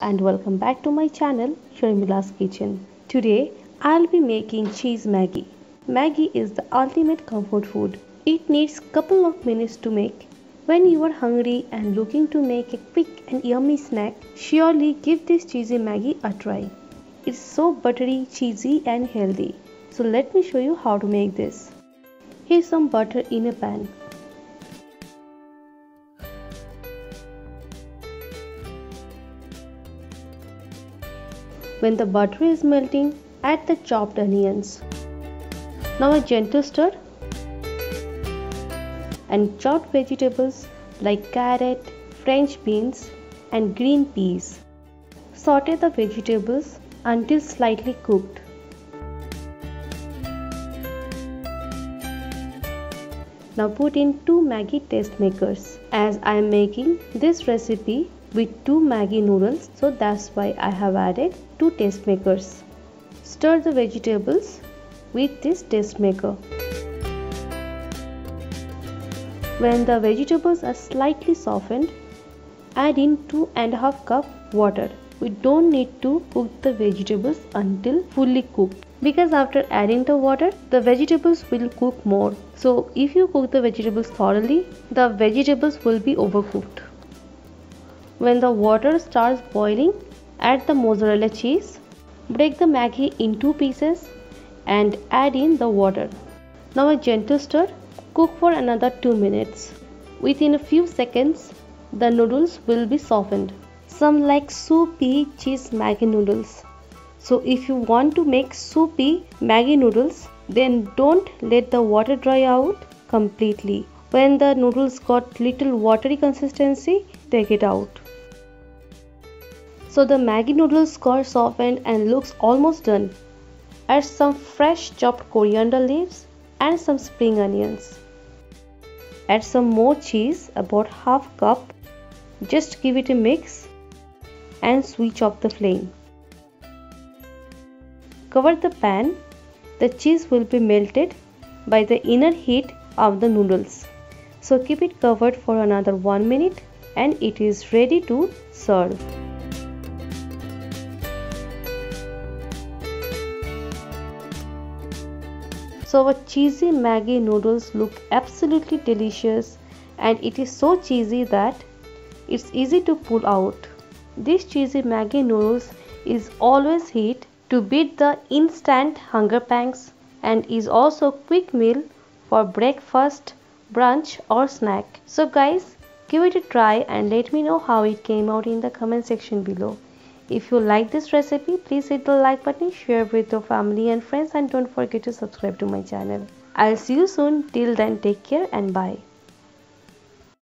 and welcome back to my channel Sharmila's Kitchen. Today I'll be making cheese Maggi. Maggi is the ultimate comfort food. It needs couple of minutes to make. When you are hungry and looking to make a quick and yummy snack, surely give this cheesy Maggi a try. It's so buttery, cheesy and healthy. So let me show you how to make this. Here's some butter in a pan. When the butter is melting, add the chopped onions. Now a gentle stir and chopped vegetables like carrot, French beans and green peas. Saute the vegetables until slightly cooked. Now put in 2 Maggi taste makers. As I am making this recipe with 2 Maggi noodles, so that's why I have added 2 taste makers. Stir the vegetables with this taste maker. When the vegetables are slightly softened, add in 2.5 cup water. We don't need to cook the vegetables until fully cooked, because after adding the water, the vegetables will cook more. So if you cook the vegetables thoroughly, the vegetables will be overcooked. When the water starts boiling, add the mozzarella cheese. Break the Maggi in 2 pieces and add in the water. Now a gentle stir. Cook for another 2 minutes. Within a few seconds, the noodles will be softened. Some like soupy cheese Maggi noodles. So if you want to make soupy Maggi noodles, then don't let the water dry out completely. When the noodles got little watery consistency, take it out. So the Maggi noodles got softened and looks almost done. Add some fresh chopped coriander leaves and some spring onions. Add some more cheese, about half cup. Just give it a mix and switch off the flame. Cover the pan. The cheese will be melted by the inner heat of the noodles. So keep it covered for another 1 minute and it is ready to serve. So our cheesy Maggi noodles look absolutely delicious, and it is so cheesy that it's easy to pull out. This cheesy Maggi noodles is always hit to beat the instant hunger pangs and is also a quick meal for breakfast, brunch or snack. So guys, give it a try and let me know how it came out in the comment section below. If you like this recipe, please hit the like button, share with your family and friends, and don't forget to subscribe to my channel. I'll see you soon. Till then, take care and bye.